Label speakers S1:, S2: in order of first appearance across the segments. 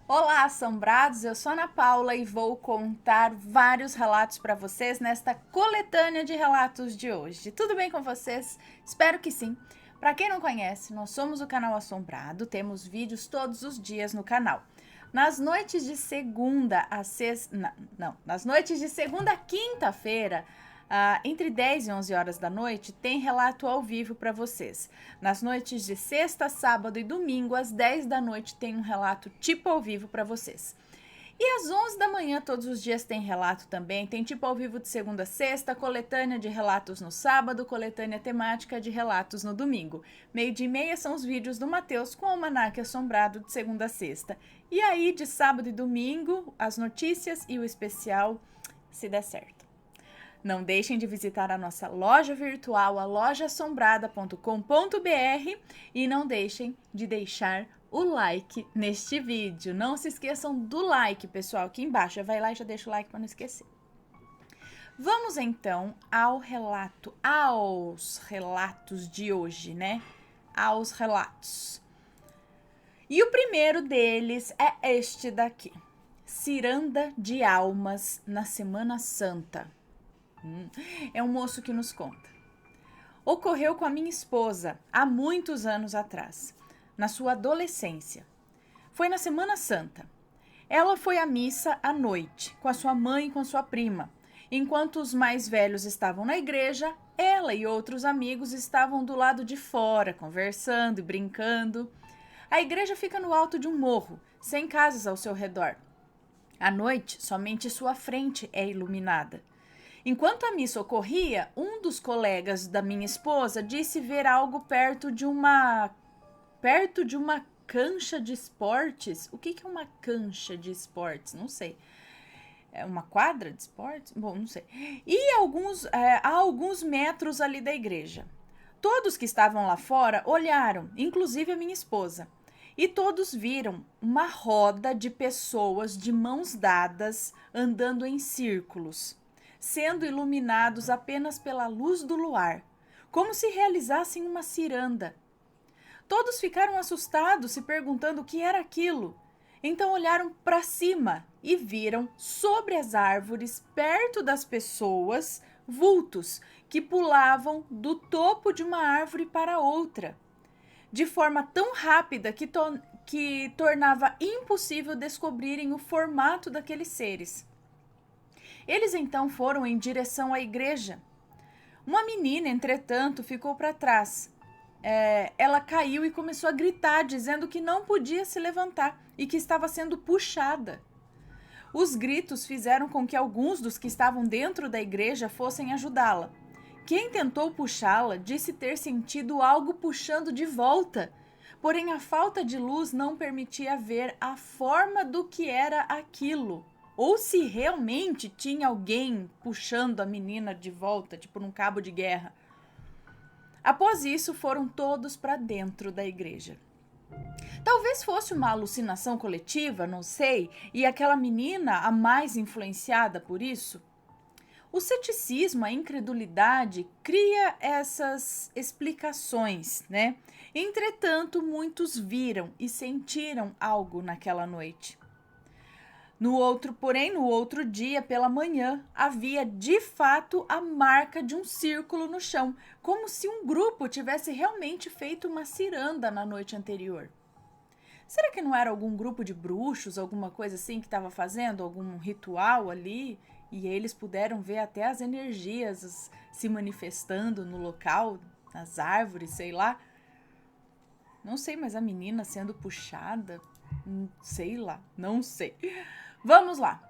S1: Olá, assombrados! Eu sou Ana Paula e vou contar vários relatos para vocês nesta coletânea de relatos de hoje. Tudo bem com vocês? Espero que sim. Para quem não conhece, nós somos o canal Assombrado, temos vídeos todos os dias no canal. Nas noites de segunda a sexta, nas noites de segunda a quinta-feira, entre 10 e 11 horas da noite, tem relato ao vivo para vocês. Nas noites de sexta, sábado e domingo, às 10 da noite, tem um relato tipo ao vivo para vocês. E às 11 da manhã, todos os dias, tem relato também. Tem tipo ao vivo de segunda a sexta, coletânea de relatos no sábado, coletânea temática de relatos no domingo. 12h30 são os vídeos do Matheus com o Almanaque Assombrado de segunda a sexta. E aí, de sábado e domingo, as notícias e o especial, se der certo. Não deixem de visitar a nossa loja virtual, a lojaassombrada.com.br, e não deixem de deixar o like neste vídeo. Não se esqueçam do like, pessoal, aqui embaixo. Já vai lá e já deixa o like para não esquecer. Vamos então aos relatos de hoje, né? Aos relatos. E o primeiro deles é este daqui. Ciranda de almas na Semana Santa. É um moço que nos conta. Ocorreu com a minha esposa há muitos anos atrás, na sua adolescência. Foi na Semana Santa. Ela foi à missa à noite, com a sua mãe e com a sua prima. Enquanto os mais velhos estavam na igreja, ela e outros amigos estavam do lado de fora, conversando e brincando. A igreja fica no alto de um morro, sem casas ao seu redor. À noite, somente sua frente é iluminada. Enquanto a missa ocorria, um dos colegas da minha esposa disse ver algo perto de uma cancha de esportes. O que é uma cancha de esportes? Não sei. É uma quadra de esportes? Bom, não sei. E a alguns metros ali da igreja. Todos que estavam lá fora olharam, inclusive a minha esposa. E todos viram uma roda de pessoas de mãos dadas andando em círculos, sendo iluminados apenas pela luz do luar, como se realizassem uma ciranda. Todos ficaram assustados, se perguntando o que era aquilo. Então olharam para cima e viram, sobre as árvores, perto das pessoas, vultos que pulavam do topo de uma árvore para outra, de forma tão rápida que tornava impossível descobrirem o formato daqueles seres. Eles então foram em direção à igreja. Uma menina, entretanto, ficou para trás. Ela caiu e começou a gritar, dizendo que não podia se levantar e que estava sendo puxada. Os gritos fizeram com que alguns dos que estavam dentro da igreja fossem ajudá-la. Quem tentou puxá-la disse ter sentido algo puxando de volta, porém a falta de luz não permitia ver a forma do que era aquilo, ou se realmente tinha alguém puxando a menina de volta, tipo num cabo de guerra. Após isso, foram todos para dentro da igreja. Talvez fosse uma alucinação coletiva, não sei, e aquela menina a mais influenciada por isso. O ceticismo, a incredulidade, cria essas explicações, né? Entretanto, muitos viram e sentiram algo naquela noite. No outro dia, pela manhã, havia de fato a marca de um círculo no chão, como se um grupo tivesse realmente feito uma ciranda na noite anterior. Será que não era algum grupo de bruxos, alguma coisa assim que estava fazendo, algum ritual ali? E eles puderam ver até as energias se manifestando no local, nas árvores, sei lá. Não sei, mas a menina sendo puxada, sei lá, não sei. Vamos lá.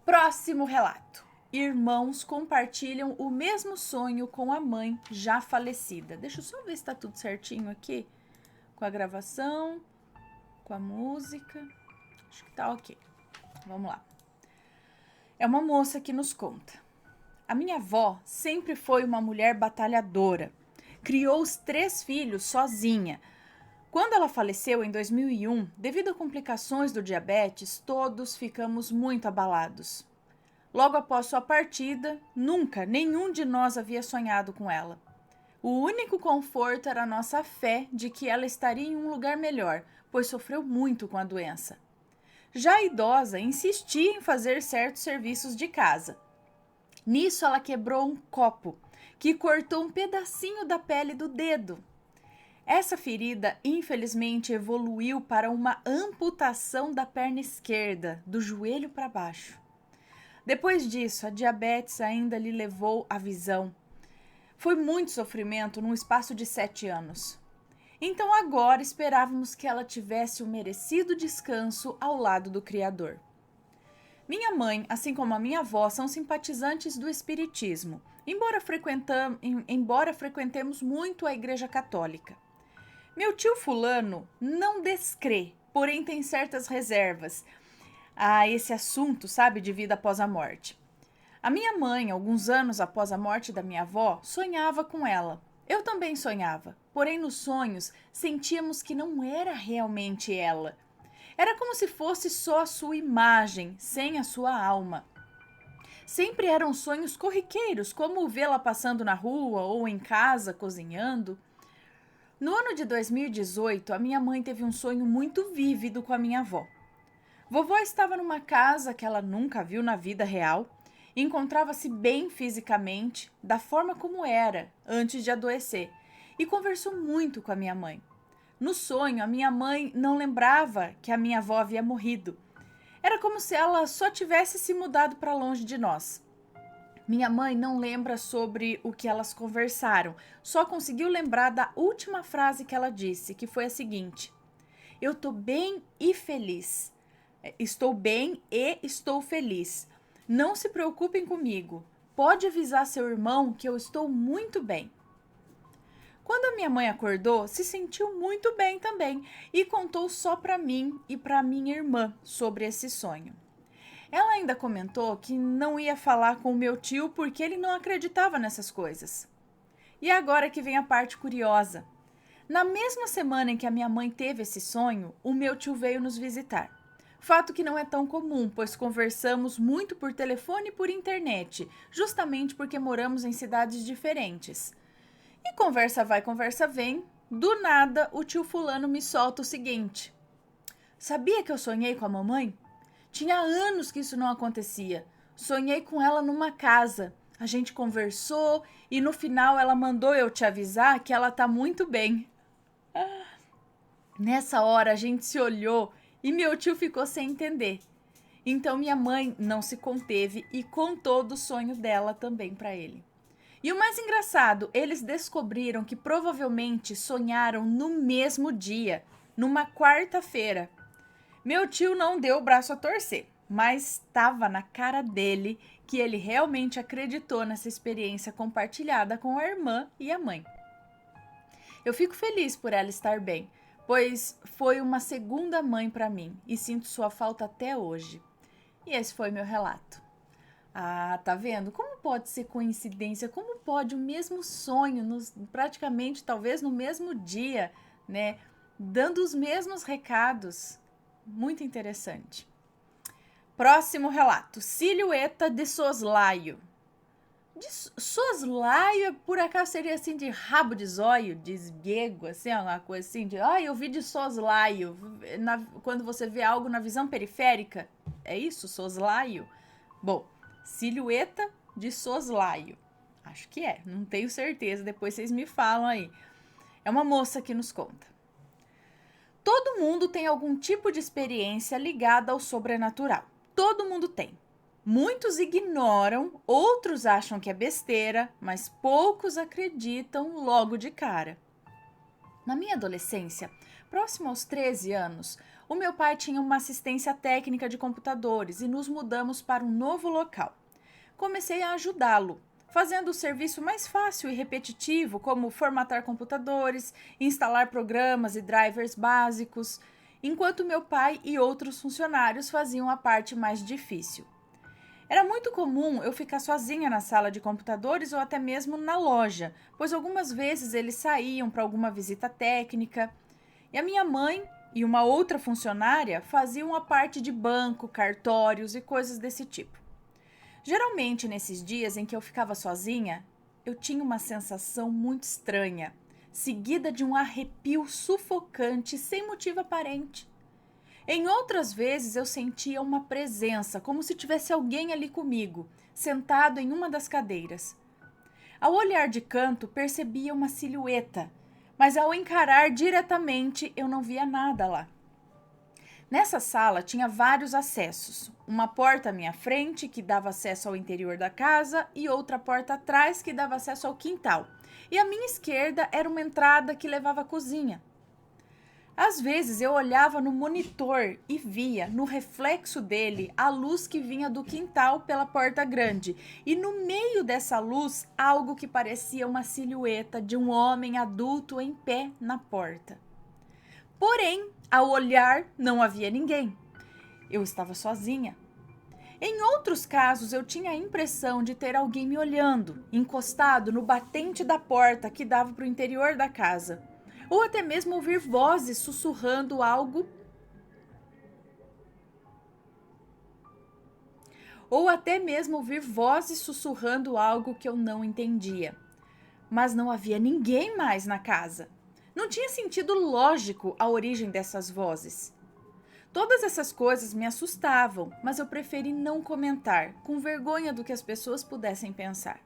S1: Próximo relato. Irmãos compartilham o mesmo sonho com a mãe já falecida. Deixa eu só ver se tá tudo certinho aqui. Com a gravação, com a música. Acho que tá ok. Vamos lá. É uma moça que nos conta. A minha avó sempre foi uma mulher batalhadora. Criou os 3 filhos sozinha. Quando ela faleceu em 2001, devido a complicações do diabetes, todos ficamos muito abalados. Logo após sua partida, nunca nenhum de nós havia sonhado com ela. O único conforto era a nossa fé de que ela estaria em um lugar melhor, pois sofreu muito com a doença. Já a idosa insistia em fazer certos serviços de casa. Nisso, ela quebrou um copo, que cortou um pedacinho da pele do dedo. Essa ferida, infelizmente, evoluiu para uma amputação da perna esquerda, do joelho para baixo. Depois disso, a diabetes ainda lhe levou a visão. Foi muito sofrimento num espaço de 7 anos. Então agora esperávamos que ela tivesse o merecido descanso ao lado do Criador. Minha mãe, assim como a minha avó, são simpatizantes do espiritismo, embora frequentemos muito a Igreja Católica. Meu tio fulano não descrê, porém tem certas reservas a esse assunto, sabe, de vida após a morte. A minha mãe, alguns anos após a morte da minha avó, sonhava com ela. Eu também sonhava, porém nos sonhos sentíamos que não era realmente ela. Era como se fosse só a sua imagem, sem a sua alma. Sempre eram sonhos corriqueiros, como vê-la passando na rua ou em casa, cozinhando. No ano de 2018, a minha mãe teve um sonho muito vívido com a minha avó. Vovó estava numa casa que ela nunca viu na vida real, encontrava-se bem fisicamente, da forma como era, antes de adoecer, e conversou muito com a minha mãe. No sonho, a minha mãe não lembrava que a minha avó havia morrido. Era como se ela só tivesse se mudado para longe de nós. Minha mãe não lembra sobre o que elas conversaram, só conseguiu lembrar da última frase que ela disse, que foi a seguinte: eu tô bem e feliz. Estou bem e estou feliz. Não se preocupem comigo. Pode avisar seu irmão que eu estou muito bem. Quando a minha mãe acordou, se sentiu muito bem também e contou só para mim e para minha irmã sobre esse sonho. Ela ainda comentou que não ia falar com o meu tio porque ele não acreditava nessas coisas. E agora que vem a parte curiosa. Na mesma semana em que a minha mãe teve esse sonho, o meu tio veio nos visitar. Fato que não é tão comum, pois conversamos muito por telefone e por internet, justamente porque moramos em cidades diferentes. E conversa vai, conversa vem, do nada o tio fulano me solta o seguinte: sabia que eu sonhei com a mamãe? Tinha anos que isso não acontecia. Sonhei com ela numa casa. A gente conversou e no final ela mandou eu te avisar que ela tá muito bem. Nessa hora a gente se olhou e meu tio ficou sem entender. Então minha mãe não se conteve e contou do sonho dela também para ele. E o mais engraçado, eles descobriram que provavelmente sonharam no mesmo dia, numa quarta-feira. Meu tio não deu o braço a torcer, mas estava na cara dele que ele realmente acreditou nessa experiência compartilhada com a irmã e a mãe. Eu fico feliz por ela estar bem, pois foi uma segunda mãe para mim e sinto sua falta até hoje. E esse foi meu relato. Ah, tá vendo? Como pode ser coincidência? Como pode o mesmo sonho, praticamente talvez no mesmo dia, né? Dando os mesmos recados. Muito interessante. Próximo relato. Silhueta de soslaio. Soslaio, por acaso seria assim de rabo de zóio, de esguego, assim, alguma coisa assim, de eu vi de soslaio, quando você vê algo na visão periférica, é isso, soslaio? Bom, silhueta de soslaio, acho que é, não tenho certeza, depois vocês me falam aí. É uma moça que nos conta. Todo mundo tem algum tipo de experiência ligada ao sobrenatural, todo mundo tem. Muitos ignoram, outros acham que é besteira, mas poucos acreditam logo de cara. Na minha adolescência, próximo aos 13 anos, o meu pai tinha uma assistência técnica de computadores e nos mudamos para um novo local. Comecei a ajudá-lo, fazendo o serviço mais fácil e repetitivo, como formatar computadores, instalar programas e drivers básicos, enquanto meu pai e outros funcionários faziam a parte mais difícil. Era muito comum eu ficar sozinha na sala de computadores ou até mesmo na loja, pois algumas vezes eles saíam para alguma visita técnica. E a minha mãe e uma outra funcionária faziam a parte de banco, cartórios e coisas desse tipo. Geralmente, nesses dias em que eu ficava sozinha, eu tinha uma sensação muito estranha. seguida de um arrepio sufocante sem motivo aparente. Em outras vezes eu sentia uma presença, como se tivesse alguém ali comigo, sentado em uma das cadeiras. Ao olhar de canto, percebia uma silhueta, mas ao encarar diretamente eu não via nada lá. Nessa sala tinha vários acessos. Uma porta à minha frente, que dava acesso ao interior da casa, e outra porta atrás, que dava acesso ao quintal. E à minha esquerda era uma entrada que levava à cozinha. Às vezes eu olhava no monitor e via, no reflexo dele, a luz que vinha do quintal pela porta grande. E no meio dessa luz, algo que parecia uma silhueta de um homem adulto em pé na porta. Porém, ao olhar, não havia ninguém. Eu estava sozinha. Em outros casos, eu tinha a impressão de ter alguém me olhando, encostado no batente da porta que dava para o interior da casa. Ou até mesmo ouvir vozes sussurrando algo. Ou até mesmo ouvir vozes sussurrando algo que eu não entendia. Mas não havia ninguém mais na casa. Não tinha sentido lógico a origem dessas vozes. Todas essas coisas me assustavam, mas eu preferi não comentar, com vergonha do que as pessoas pudessem pensar.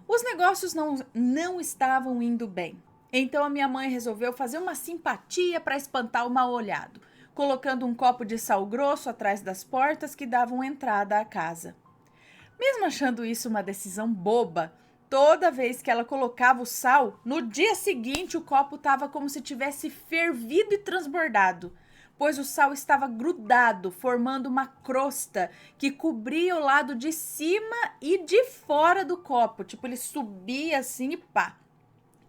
S1: Os negócios não estavam indo bem. Então a minha mãe resolveu fazer uma simpatia para espantar o mal-olhado, colocando um copo de sal grosso atrás das portas que davam entrada à casa. Mesmo achando isso uma decisão boba, toda vez que ela colocava o sal, no dia seguinte o copo estava como se tivesse fervido e transbordado, pois o sal estava grudado, formando uma crosta que cobria o lado de cima e de fora do copo. Tipo, ele subia assim e pá.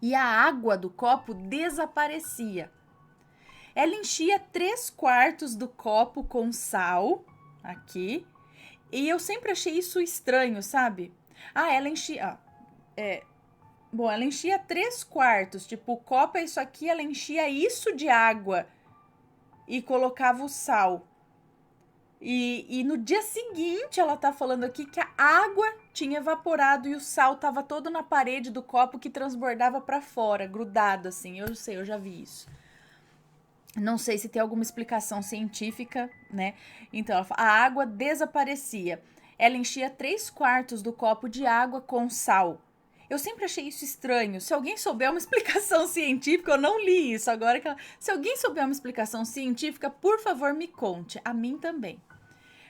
S1: E a água do copo desaparecia. Ela enchia 3/4 do copo com sal, aqui, e eu sempre achei isso estranho, sabe? Ela enchia. Ela enchia 3/4, tipo, o copo é isso aqui, ela enchia isso de água e colocava o sal. E no dia seguinte ela tá falando aqui que a água tinha evaporado e o sal tava todo na parede do copo que transbordava para fora, grudado assim. Eu sei, eu já vi isso. Não sei se tem alguma explicação científica, né? Então, ela fala, a água desaparecia. Ela enchia 3/4 do copo de água com sal. Eu sempre achei isso estranho. Se alguém souber uma explicação científica, eu não li isso agora. Se alguém souber uma explicação científica, por favor, me conte. A mim também.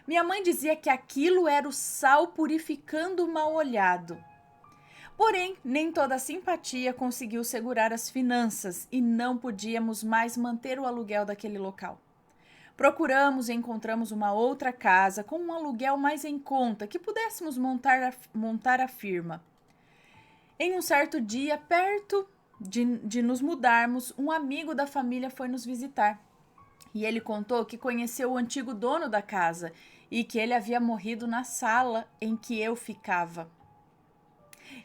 S1: Minha mãe dizia que aquilo era o sal purificando o mal-olhado. Porém, nem toda a simpatia conseguiu segurar as finanças e não podíamos mais manter o aluguel daquele local. Procuramos e encontramos uma outra casa com um aluguel mais em conta que pudéssemos montar a firma. Em um certo dia, perto de nos mudarmos, um amigo da família foi nos visitar. E ele contou que conheceu o antigo dono da casa e que ele havia morrido na sala em que eu ficava.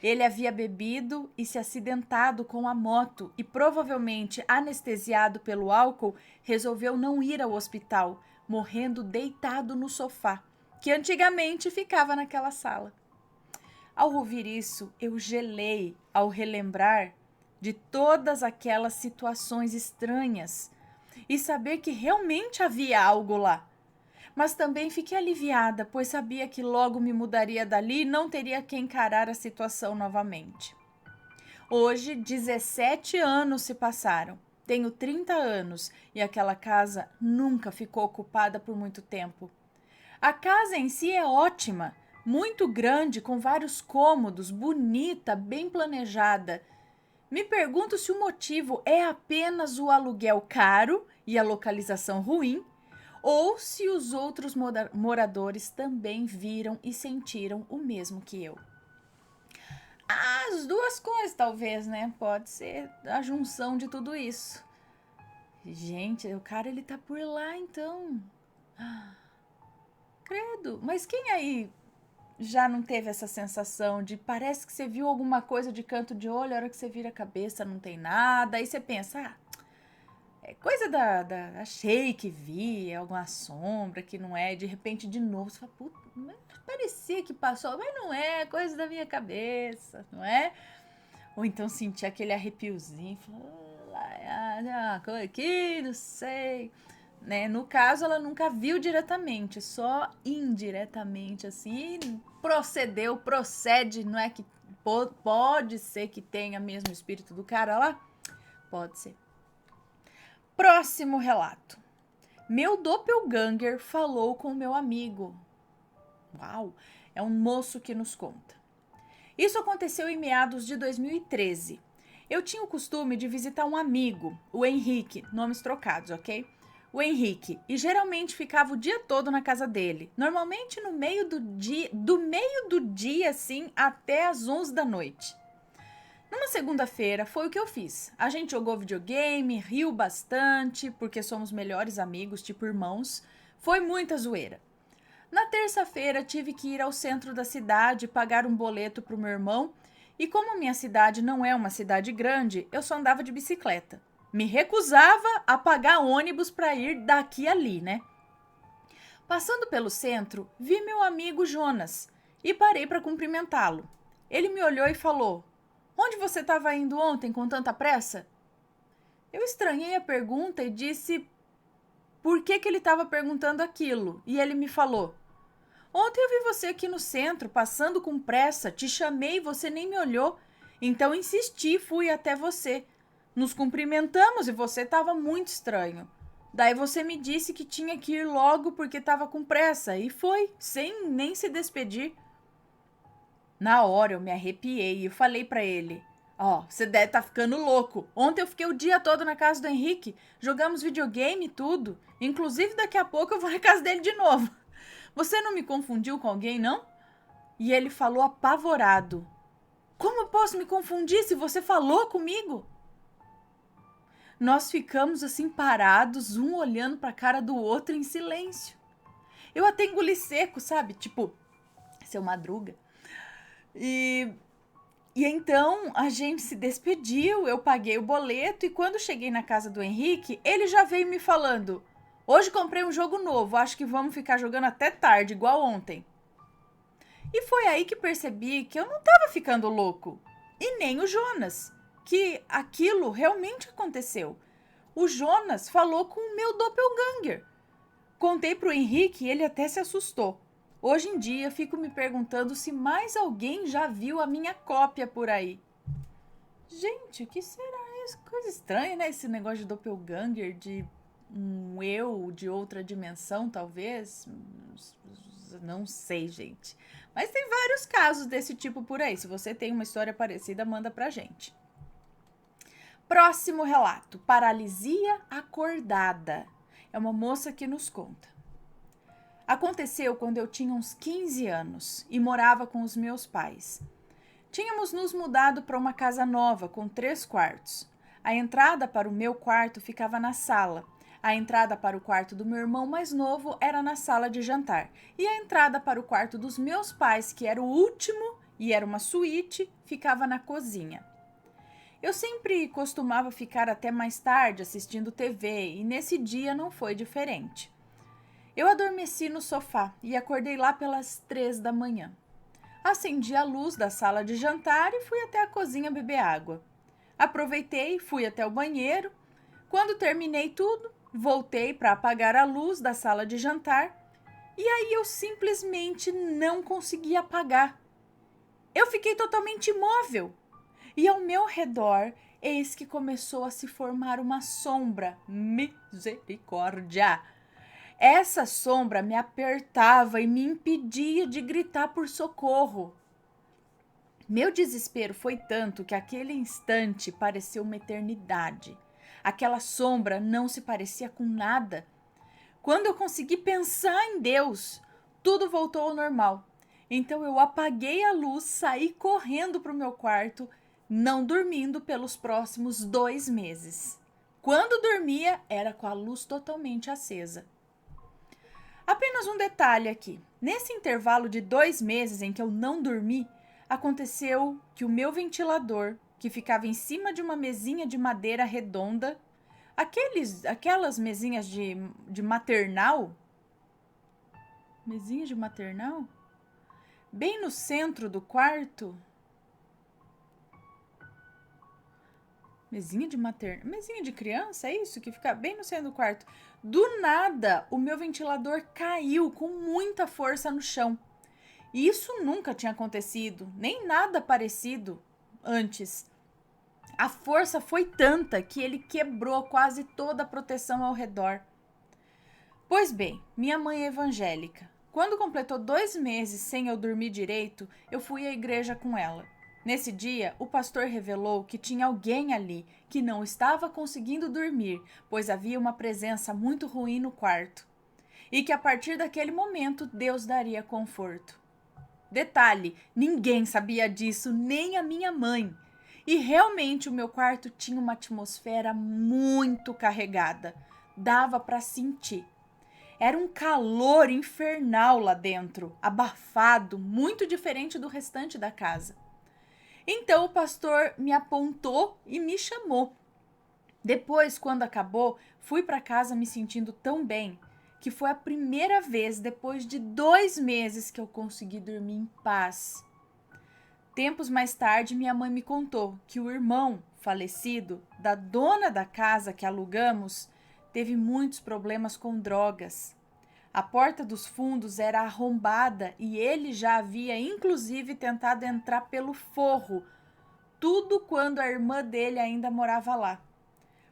S1: Ele havia bebido e se acidentado com a moto e, provavelmente anestesiado pelo álcool, resolveu não ir ao hospital, morrendo deitado no sofá, que antigamente ficava naquela sala. Ao ouvir isso, eu gelei ao relembrar de todas aquelas situações estranhas e saber que realmente havia algo lá. Mas também fiquei aliviada, pois sabia que logo me mudaria dali e não teria que encarar a situação novamente. Hoje, 17 anos se passaram. Tenho 30 anos e aquela casa nunca ficou ocupada por muito tempo. A casa em si é ótima, muito grande, com vários cômodos, bonita, bem planejada. Me pergunto se o motivo é apenas o aluguel caro e a localização ruim, ou se os outros moradores também viram e sentiram o mesmo que eu. As duas coisas, talvez, né? Pode ser a junção de tudo isso. Gente, o cara, ele tá por lá, então. Credo. Mas quem aí já não teve essa sensação de parece que você viu alguma coisa de canto de olho, a hora que você vira a cabeça não tem nada, aí você pensa, é coisa achei que vi, é alguma sombra que não é, de repente de novo você fala, puta, parecia que passou, mas não é, coisa da minha cabeça, não é? Ou então sentir aquele arrepiozinho, falar, aqui, não sei, né? No caso, ela nunca viu diretamente, só indiretamente, assim, e procede, não é que pode ser que tenha mesmo o espírito do cara lá? Pode ser. Próximo relato. Meu doppelganger falou com meu amigo. Uau, é um moço que nos conta. Isso aconteceu em meados de 2013. Eu tinha o costume de visitar um amigo, o Henrique, nomes trocados, ok? O Henrique, e geralmente ficava o dia todo na casa dele, normalmente no meio do dia, assim, até às 11 da noite. Numa segunda-feira foi o que eu fiz. A gente jogou videogame, riu bastante, porque somos melhores amigos, tipo irmãos. Foi muita zoeira. Na terça-feira tive que ir ao centro da cidade pagar um boleto para o meu irmão, e como minha cidade não é uma cidade grande, eu só andava de bicicleta. Me recusava a pagar ônibus para ir daqui a ali, né? Passando pelo centro, vi meu amigo Jonas e parei para cumprimentá-lo. Ele me olhou e falou: Onde você estava indo ontem com tanta pressa? Eu estranhei a pergunta e disse por que ele estava perguntando aquilo, e ele me falou: Ontem eu vi você aqui no centro, passando com pressa, te chamei e você nem me olhou. Então insisti, fui até você. Nos cumprimentamos e você estava muito estranho. Daí você me disse que tinha que ir logo porque estava com pressa e foi, sem nem se despedir. Na hora eu me arrepiei e eu falei pra ele: você deve estar ficando louco. Ontem eu fiquei o dia todo na casa do Henrique, jogamos videogame e tudo. Inclusive daqui a pouco eu vou na casa dele de novo. Você não me confundiu com alguém, não? E ele falou apavorado: Como eu posso me confundir se você falou comigo? Nós ficamos assim parados, um olhando pra cara do outro em silêncio. Eu até engoli seco, sabe? Tipo, seu Madruga. E então a gente se despediu, eu paguei o boleto e quando cheguei na casa do Henrique, ele já veio me falando: Hoje comprei um jogo novo, acho que vamos ficar jogando até tarde, igual ontem. E foi aí que percebi que eu não estava ficando louco. E nem o Jonas, que aquilo realmente aconteceu. O Jonas falou com o meu doppelganger. Contei pro Henrique e ele até se assustou. Hoje em dia fico me perguntando se mais alguém já viu a minha cópia por aí. Gente, o que será isso? Coisa estranha, né? Esse negócio de doppelganger, de um eu de outra dimensão, talvez. Não sei, gente. Mas tem vários casos desse tipo por aí. Se você tem uma história parecida, manda pra gente. Próximo relato: paralisia acordada. É uma moça que nos conta. Aconteceu quando eu tinha uns 15 anos e morava com os meus pais. Tínhamos nos mudado para uma casa nova com 3 quartos. A entrada para o meu quarto ficava na sala. A entrada para o quarto do meu irmão mais novo era na sala de jantar. E a entrada para o quarto dos meus pais, que era o último e era uma suíte, ficava na cozinha. Eu sempre costumava ficar até mais tarde assistindo TV e nesse dia não foi diferente. Eu adormeci no sofá e acordei lá pelas 3 da manhã. Acendi a luz da sala de jantar e fui até a cozinha beber água. Aproveitei, fui até o banheiro. Quando terminei tudo, voltei para apagar a luz da sala de jantar e aí eu simplesmente não consegui apagar. Eu fiquei totalmente imóvel e ao meu redor, eis que começou a se formar uma sombra. Misericórdia! Essa sombra me apertava e me impedia de gritar por socorro. Meu desespero foi tanto que aquele instante pareceu uma eternidade. Aquela sombra não se parecia com nada. Quando eu consegui pensar em Deus, tudo voltou ao normal. Então eu apaguei a luz, saí correndo para o meu quarto, não dormindo pelos próximos 2 meses. Quando dormia, era com a luz totalmente acesa. Apenas um detalhe aqui. Nesse intervalo de 2 meses em que eu não dormi, aconteceu que o meu ventilador, que ficava em cima de uma mesinha de madeira redonda, aquelas mesinhas de maternal, mesinha de maternal, bem no centro do quarto, mesinha de criança, é isso? Que fica bem no centro do quarto. Do nada, o meu ventilador caiu com muita força no chão. E isso nunca tinha acontecido, nem nada parecido antes. A força foi tanta que ele quebrou quase toda a proteção ao redor. Pois bem, minha mãe é evangélica. Quando completou 2 meses sem eu dormir direito, eu fui à igreja com ela. Nesse dia, o pastor revelou que tinha alguém ali que não estava conseguindo dormir, pois havia uma presença muito ruim no quarto. E que a partir daquele momento, Deus daria conforto. Detalhe, ninguém sabia disso, nem a minha mãe. E realmente o meu quarto tinha uma atmosfera muito carregada. Dava para sentir. Era um calor infernal lá dentro, abafado, muito diferente do restante da casa. Então o pastor me apontou e me chamou. Depois, quando acabou, fui para casa me sentindo tão bem que foi a primeira vez depois de 2 meses que eu consegui dormir em paz. Tempos mais tarde, minha mãe me contou que o irmão falecido da dona da casa que alugamos teve muitos problemas com drogas. A porta dos fundos era arrombada e ele já havia inclusive tentado entrar pelo forro, tudo quando a irmã dele ainda morava lá.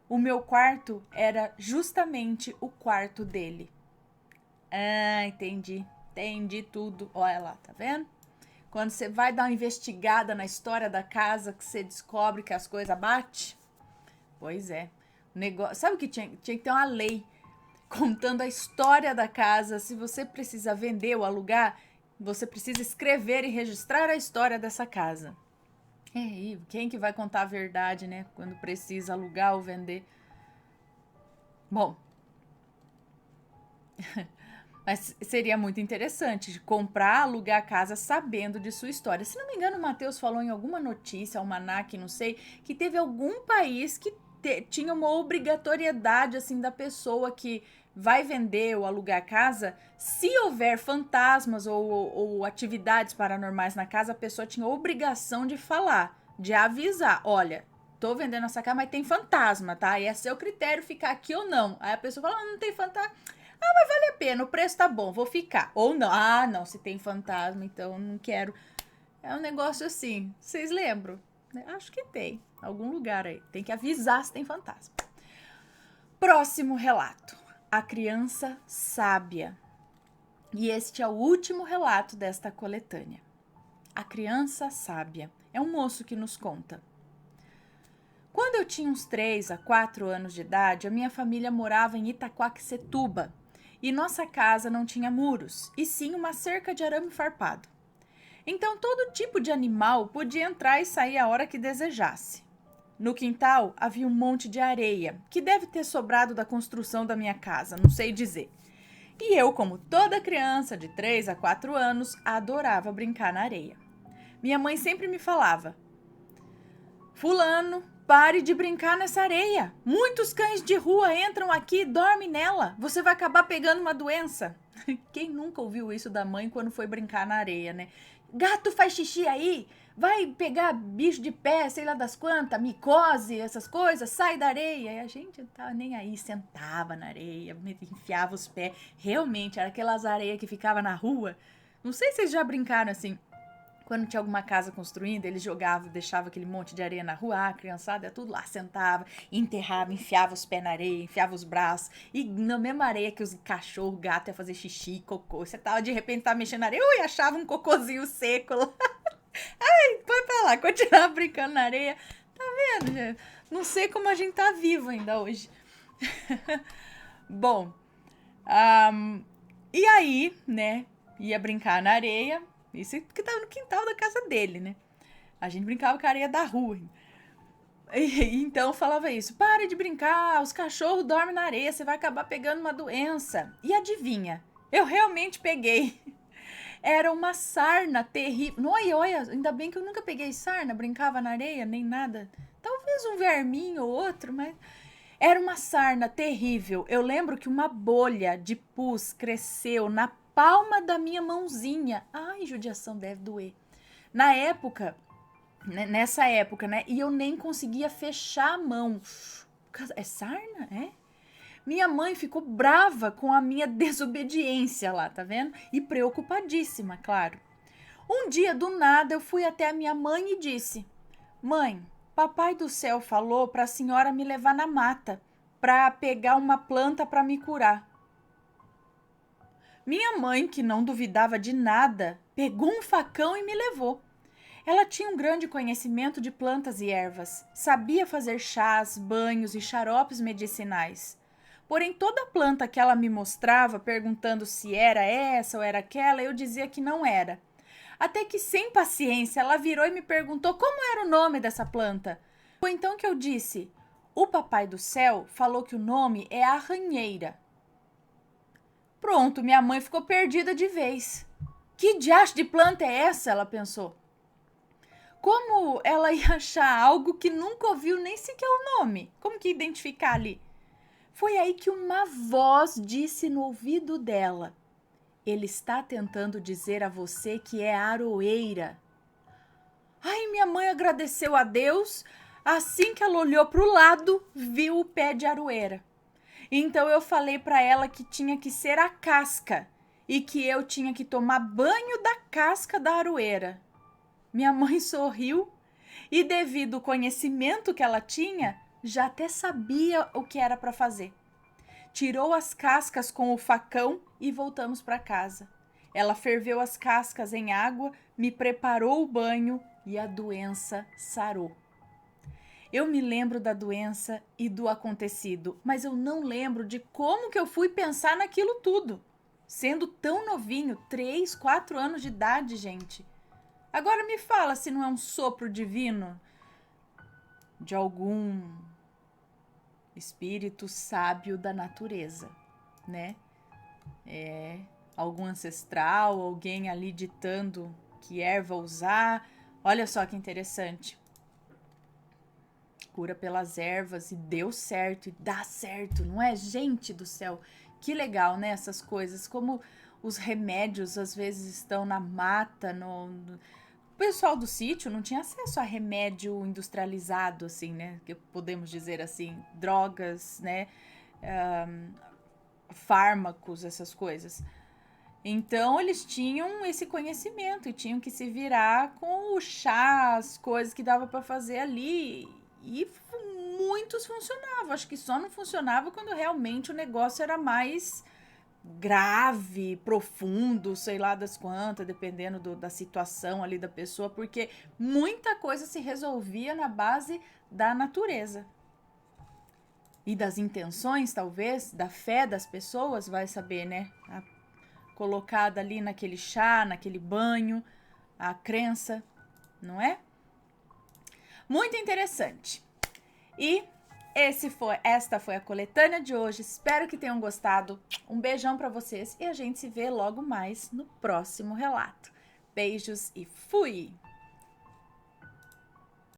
S1: O meu quarto era justamente o quarto dele. Ah, entendi tudo. Olha lá, tá vendo? Quando você vai dar uma investigada na história da casa, que você descobre que as coisas batem. Pois é. Sabe o que tinha que ter uma lei contando a história da casa. Se você precisa vender ou alugar, você precisa escrever e registrar a história dessa casa. E quem que vai contar a verdade, né? Quando precisa alugar ou vender. Bom, mas seria muito interessante de comprar, alugar a casa sabendo de sua história. Se não me engano, o Matheus falou em alguma notícia, almanaque, não sei, que teve algum país que tinha uma obrigatoriedade, assim, da pessoa que vai vender ou alugar a casa. Se houver fantasmas ou atividades paranormais na casa, a pessoa tinha obrigação de falar, de avisar. Olha, tô vendendo essa casa, mas tem fantasma, tá? E é seu critério ficar aqui ou não. Aí a pessoa fala, não tem fantasma. Ah, mas vale a pena, o preço tá bom, vou ficar. Ou não, não, se tem fantasma, então não quero. É um negócio assim, vocês lembram? Acho que tem, algum lugar aí. Tem que avisar se tem fantasma. Próximo relato. A criança sábia. E este é o último relato desta coletânea. A criança sábia. É um moço que nos conta. Quando eu tinha uns 3 a 4 anos de idade, a minha família morava em Itaquaquecetuba. E nossa casa não tinha muros, e sim uma cerca de arame farpado. Então todo tipo de animal podia entrar e sair a hora que desejasse. No quintal havia um monte de areia, que deve ter sobrado da construção da minha casa, não sei dizer. E eu, como toda criança de 3 a 4 anos, adorava brincar na areia. Minha mãe sempre me falava: Fulano, pare de brincar nessa areia. Muitos cães de rua entram aqui e dormem nela. Você vai acabar pegando uma doença. Quem nunca ouviu isso da mãe quando foi brincar na areia, né? Gato faz xixi aí, vai pegar bicho de pé, sei lá das quantas, micose, essas coisas, sai da areia. E a gente não tava nem aí, sentava na areia, enfiava os pés. Realmente, era aquelas areias que ficava na rua. Não sei se vocês já brincaram assim. Quando tinha alguma casa construindo, eles jogavam, deixavam aquele monte de areia na rua, a criançada ia tudo lá, sentava, enterrava, enfiava os pés na areia, enfiava os braços, e na mesma areia que os cachorros, gato ia fazer xixi, cocô, você tava, de repente, tava mexendo na areia, ui, achava um cocôzinho seco lá. Ai, foi pra lá, continuava brincando na areia. Tá vendo, gente? Não sei como a gente tá vivo ainda hoje. Bom, e aí, né, ia brincar na areia. Isso que tava no quintal da casa dele, né? A gente brincava com a areia da rua. Então falava isso: pare de brincar, os cachorros dormem na areia, você vai acabar pegando uma doença. E adivinha? Eu realmente peguei. Era uma sarna terrível. Olha, ainda bem que eu nunca peguei sarna, brincava na areia, nem nada. Talvez um verminho ou outro, mas era uma sarna terrível. Eu lembro que uma bolha de pus cresceu na palma da minha mãozinha. Ai, judiação, deve doer. Na época, nessa época, né? E eu nem conseguia fechar a mão. É sarna? É? Minha mãe ficou brava com a minha desobediência lá, tá vendo? E preocupadíssima, claro. Um dia, do nada, eu fui até a minha mãe e disse: Mãe, papai do céu falou para a senhora me levar na mata para pegar uma planta para me curar. Minha mãe, que não duvidava de nada, pegou um facão e me levou. Ela tinha um grande conhecimento de plantas e ervas, sabia fazer chás, banhos e xaropes medicinais. Porém, toda planta que ela me mostrava, perguntando se era essa ou era aquela, eu dizia que não era. Até que, sem paciência, ela virou e me perguntou como era o nome dessa planta. Foi então que eu disse: o papai do céu falou que o nome é arranheira. Pronto, minha mãe ficou perdida de vez. Que diacho de planta é essa? Ela pensou. Como ela ia achar algo que nunca ouviu nem sequer o nome? Como que identificar ali? Foi aí que uma voz disse no ouvido dela: ele está tentando dizer a você que é aroeira. Ai, minha mãe agradeceu a Deus. Assim que ela olhou para o lado, viu o pé de aroeira. Então eu falei para ela que tinha que ser a casca e que eu tinha que tomar banho da casca da aroeira. Minha mãe sorriu e, devido ao conhecimento que ela tinha, já até sabia o que era para fazer. Tirou as cascas com o facão e voltamos para casa. Ela ferveu as cascas em água, me preparou o banho e a doença sarou. Eu me lembro da doença e do acontecido, mas eu não lembro de como que eu fui pensar naquilo tudo. Sendo tão novinho, 3, 4 anos de idade, gente. Agora me fala se não é um sopro divino de algum espírito sábio da natureza, né? Algum ancestral, alguém ali ditando que erva usar. Olha só que interessante. Cura pelas ervas e deu certo e dá certo, não é? Gente do céu, que legal, né? Essas coisas, como os remédios às vezes estão na mata, O pessoal do sítio não tinha acesso a remédio industrializado, assim, né? Que podemos dizer assim, drogas, né? Fármacos, essas coisas. Então, eles tinham esse conhecimento e tinham que se virar com o chá, as coisas que dava para fazer ali. E muitos funcionavam. Acho que só não funcionava quando realmente o negócio era mais grave, profundo, sei lá das quantas, dependendo da situação ali da pessoa, porque muita coisa se resolvia na base da natureza. E das intenções, talvez, da fé das pessoas, vai saber, né? Colocada ali naquele chá, naquele banho, a crença, não é? Muito interessante. E esta foi a coletânea de hoje. Espero que tenham gostado. Um beijão para vocês e a gente se vê logo mais no próximo relato. Beijos e fui!